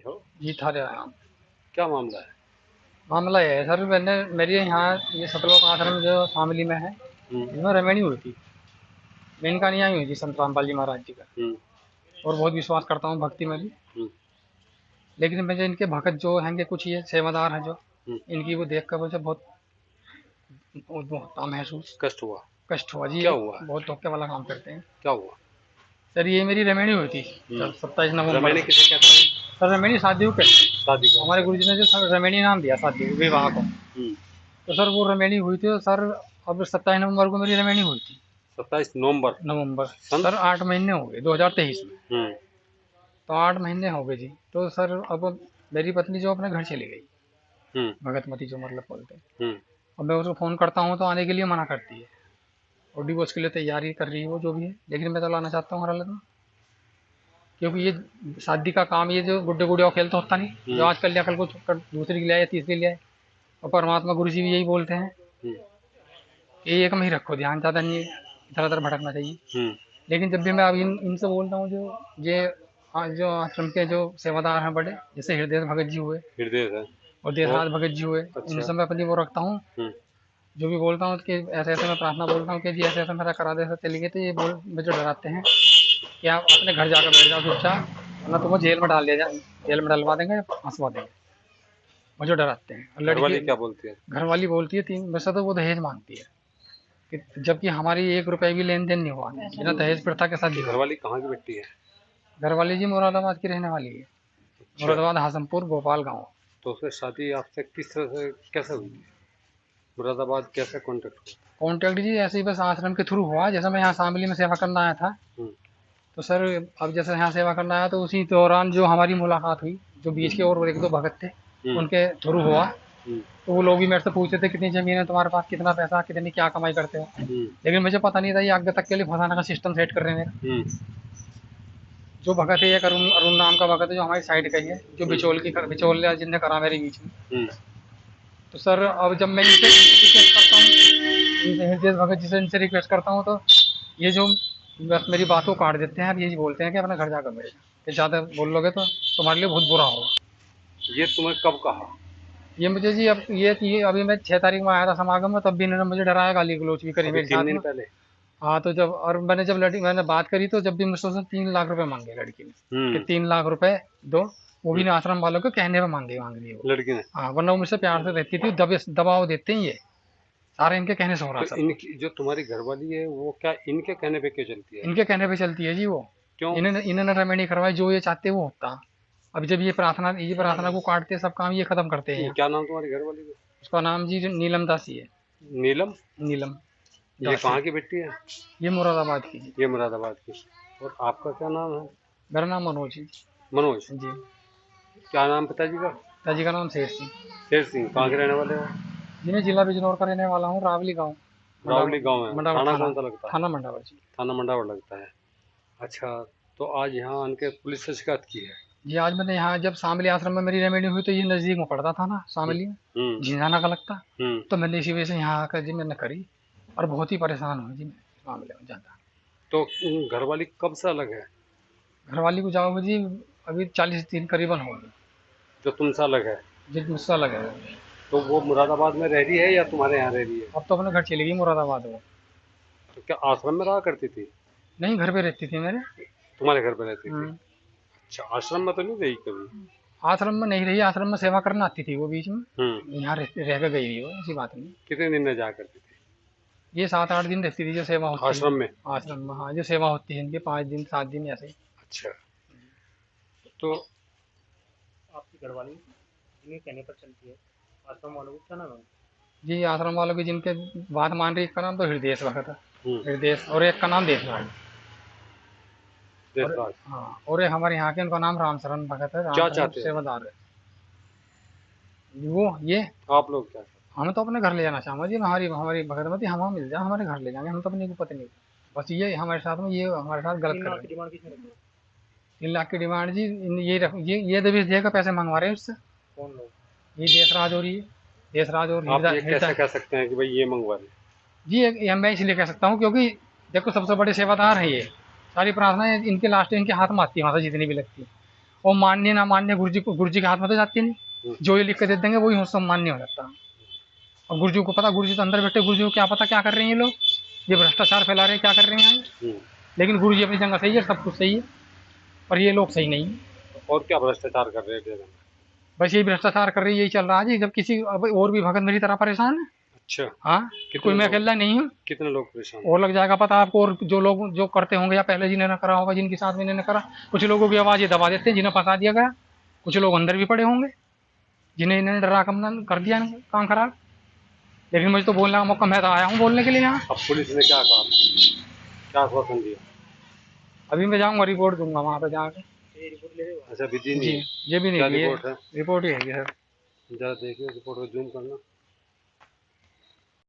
हो? जी थाने आया हूँ। क्या मामला है? मामला ये है सर, मैंने मेरे यहाँ ये सतलोक आश्रम जो शामली में है, हुँ, इसमें रमैनी हुई थी। मेनका नहीं आई हुई थी संत रामपाल जी महाराज जी का, हुँ, और बहुत विश्वास करता हूँ भक्ति में भी। हुँ, लेकिन मुझे इनके भगत जो हैंगे, कुछ ये सेवादार हैं जो, हुँ। इनकी वो देख कर मुझे बहुत वो होता महसूस, कष्ट हुआ? कष्ट हुआ जी। क्या ये हुआ है? बहुत धोखे वाला काम करते हैं क्या हुआ? सर। ये मेरी रमैनी हुई थी हुँ। 27 नवंबर रमैनी को। किसे कहते हैं? सर रमैनी शादी को कहते हैं। शादी को, हमारे अच्छा। गुरुजी ने जो सर रमैनी नाम दिया शादी को, विवाह को। हुँ। तो सर वो रमैनी हुई थी, तो सर अब 27 नवंबर को मेरी रमैनी हुई थी। 27 नवंबर नवंबर सन? सर 8 महीने हो गए 2023 में। हुँ, तो 8 महीने हो गए जी। तो सर अब मेरी पत्नी जो अपने घर चली गई, हुँ, भगतमती जो मतलब बोलते हैं। हुँ, अब मैं उसको फ़ोन करता हूँ तो आने के लिए मना करती है, और डिवोर्स के लिए तैयारी कर रही है वो, जो भी है। लेकिन मैं तो लाना चाहता हूँ हर हालत में, क्योंकि ये शादी का काम, ये जो गुड्डे गुड़िया खेल तो होता नहीं, जो हुँ, आज कर लिया कल को दूसरी के लिए या तीसरी के लिए। और परमात्मा गुरु जी भी यही बोलते हैं हुँ, कि एक में ही रखो ध्यान, ज़्यादा नहीं इधर उधर भटकना चाहिए। हुँ। लेकिन जब भी मैं अब इनसे बोलता हूँ, जो ये जो आश्रम के जो सेवादार हैं बड़े, जैसे हृदय भगत जी हुए हृदय है। और और देसराज भगत जी हुए, अच्छा। इनसे मैं अपनी वो रखता हूँ। हुँ, जो भी बोलता हूँ कि ऐसे ऐसे मैं प्रार्थना बोलता हूँ कि जी ऐसे ऐसे मेरा करा दे, ऐसे चलेंगे, तो ये बोल मुझे डराते हैं कि आप अपने घर जाकर बैठ जाओ चुपचाप, वरना तुम्हें जेल में डाल दिया जाए, जेल में डलवा देंगे या फंसवा देंगे। मुझे डराते हैं। और लड़की घरवाली क्या बोलती है? घरवाली बोलती है, 3 वैसे तो वो दहेज मांगती है, कि जबकि हमारी 1 रुपए भी लेन देन नहीं हुआ, बिना दहेज प्रथा के शादी आपकी हुई। घरवाली कहाँ की बेटी है? घरवाली जी मुरादाबाद की रहने वाली है। अच्छा। मुरादाबाद हासमपुर गोपाल गाँव। तो उससे शादी आपसे किस तरह से कैसे हुई? मुरादाबाद कैसे कॉन्टेक्ट हुआ? कॉन्टैक्ट जी ऐसे ही बस आश्रम के थ्रू हुआ। जैसे मैं यहाँ शामली में सेवा करना आया था, हुँ, तो सर अब जैसे यहाँ सेवा करना आया, तो उसी दौरान जो हमारी मुलाकात हुई, जो बीच हुँ, के और एक दो भगत थे, हुँ, उनके थ्रू हुआ। हुँ, तो वो लोग भी मेरे से पूछते थे कितनी ज़मीन है तुम्हारे पास, कितना पैसा, कितनी क्या कमाई करते हो। हुँ, लेकिन मुझे पता नहीं था ये आगे तक के लिए फंसाने का सिस्टम सेट कर रहे हैं मेरा। हुँ, जो भगत है, एक अरुण अरुण नाम का भगत है, जो हमारी साइड का ही है, जो हुँ, बिचौल जिनने करा मेरे बीच में। हुँ। तो सर अब जब मैं इनसे रिक्वेस्ट करता हूँ, इनसे हृदय भगत जी से इनसे रिक्वेस्ट करता हूँ, तो ये जो बस मेरी बात को काट देते हैं। अब यही बोलते हैं कि अपना घर जाकर बैठ जाओ, कि ज़्यादा बोल लोगे तो तुम्हारे लिए बहुत बुरा होगा। ये तुम्हें कब कहा? ये मुझे जी, अब ये अभी मैं 6 तारीख में आया था समागम में, तब भी इन्होंने मुझे डराया, गाली गलौज भी करी अभी मेरे 3 साथ दिन में। पहले? हाँ, तो जब और मैंने बात करी, तो जब भी मुझसे उसने 3 लाख रुपए मांगे लड़की ने, कि हुँ, 3 लाख रुपए दो। वो भी हुँ। ने आश्रम वालों के कहने पे मांग रही है वो। लड़की ने? हाँ, वरना वो मुझसे प्यार से रहती थी। दबाव देते हैं ये, सारे इनके कहने से हो रहा तो सब कुछ। इनकी जो तुम्हारी घरवाली है वो क्या इनके कहने पे क्यों चलती है? इनके कहने पे चलती है जी वो। क्यों? इन्होंने रेमेडी करवाई, जो ये चाहते वो होता। अब जब ये प्रार्थना को काटते, सब काम ये खत्म करते हैं यहाँ। क्या नाम तुम्हारी घरवाली का? उसका नाम जी नीलम दासी है। नीलम? नीलम ये दासी। कहाँ की बेटी है? ये मुरादाबाद की जी। ये मुरादाबाद की। और आपका क्या नाम है? मेरा नाम मनोज जी। मनोज। जी। क्या नाम पिताजी का? पिताजी का नाम शेर सिंह। शेर सिंह। कहाँ के जी। रहने वाले हो? जी मैं जिला बिजनौर का रहने वाला हूँ, रावली गाँव। रावली गांव है। मंडावर थाना थाना। कौन सा लगता है? थाना मंडावर जी। थाना मंडावर लगता है। अच्छा। तो आज यहाँ आन के पुलिस से शिकायत की है? जी आज मैंने यहाँ, जब शामली आश्रम में मेरी रेमेडी हुई, तो ये नज़दीक में पड़ता था ना हम्म, शामली में, हम्म, झिंझाना का लगता। हम्म। तो मैंने इसी वजह से यहाँ आकर जी मैंने करी, और बहुत ही परेशान हूँ जी मैं इस मामले में ज़्यादा। तो घरवाली कब से अलग है? घरवाली को जाओगे जी, अभी 40 दिन करीबन हो गए। जो तुमसे अलग है? जी मुझसे अलग है वो। तो वो मुरादाबाद में रह रही है या तुम्हारे यहाँ रह रही है? अब तो अपने घर चली गई मुरादाबाद वो। तो क्या आश्रम में रहा करती थी? नहीं, घर पे रहती थी मेरे। तुम्हारे घर पे रहती थी? हम्म। अच्छा, आश्रम में तो नहीं रही कभी? आश्रम में नहीं रही, आश्रम में सेवा करना आती थी वो बीच में। हम्म। यहाँ रह कर गई हुई वो, ऐसी बात नहीं। कितने दिन में जाया करती थी? ये 7-8 दिन रहती थी, जो सेवा होती है। आश्रम में? आश्रम में, हाँ, जो सेवा होती है इनकी 5 दिन 7 दिन ऐसे ही। अच्छा। तो आपकी घरवाली जिनके कहने पर चलती है, आश्रम वालों को क्या नाम है? जी आश्रम वालों की जिनके बात मान रही, एक का नाम तो हृदय भगत है। हम्म। हृदय, और एक का नाम देशराज। और देसराज। हाँ, और एक हमारे यहाँ के, उनका नाम रामशरण भगत है, क्या रामशरण चाहते हो? सेवादार है। वो ये, आप लोग क्या चाहते हम तो अपने घर ले जाना चाहूँगा जी। हमारी हमारी भगतमती हम मिल जाए, हमारे घर ले जाएंगे हम तो अपनी को पत्नी को। बस ये हमारे साथ में, ये हमारे साथ गलत तीन कर लाख रहे की हैं। डिमांड किसने रखी है? 3 लाख की डिमांड जी, ये दबेश देकर पैसे मंगवा रहे हैं उससे। कौन लोग? ये देशराज और ये देशराज और आप हृदय ये कैसे हृदय कह सकते हैं कि भाई ये मंगवा लें? जी। ये मैं इसलिए कह सकता हूँ, क्योंकि देखो सबसे बड़े सेवादार हैं ये। सारी प्रार्थनाएं इनके लास्ट इनके हाथ में आती है, वहाँ से जितनी भी लगती है। और मान्य ना मान्य गुरु जी के हाथ में तो जाती नहीं। जो ये लिख के दे देंगे वही हम सब मान्य हो जाता है। और गुरु जी को पता, गुरु जी तो अंदर बैठे, गुरु जी को क्या पता क्या कर रहे हैं ये लोग, ये भ्रष्टाचार फैला रहे हैं, क्या कर रहे हैं यहाँ। लेकिन गुरु जी अपनी जगह सही है, सब कुछ सही है, पर ये लोग सही नहीं है। और क्या भ्रष्टाचार कर रहे थे? बस यही भ्रष्टाचार कर रही है, यही चल रहा है जी। जब किसी अब और भी भगत मेरी तरह परेशान है। अच्छा, हाँ, कोई मैं अकेला नहीं हूँ, कितने लोग परेशान? और लग जाएगा पता आपको। और जो लोग जो करते होंगे या पहले जिन्होंने करा होगा, जिनके साथ में इन्होंने करा, कुछ लोगों की आवाज़ ये दबा देते हैं जिन्हें फंसा दिया गया। कुछ लोग अंदर भी पड़े होंगे जिन्हें इन्होंने डरा कम कर दिया काम खराब। लेकिन मुझे तो बोलने का मौका, मैं तो आया हूँ बोलने के लिए यहाँ। अब पुलिस ने क्या कहा, क्या आश्वासन दिया? अभी मैं जाऊँगा, रिपोर्ट दूंगा वहाँ पे जाकर। ये रिपोर्ट ले रहे हो? अच्छा, विधि जी, नहीं है? ये भी क्या नहीं, ये रिपोर्ट है? रिपोर्ट ही है सर। जरा देखिए रिपोर्ट को, जूम करना।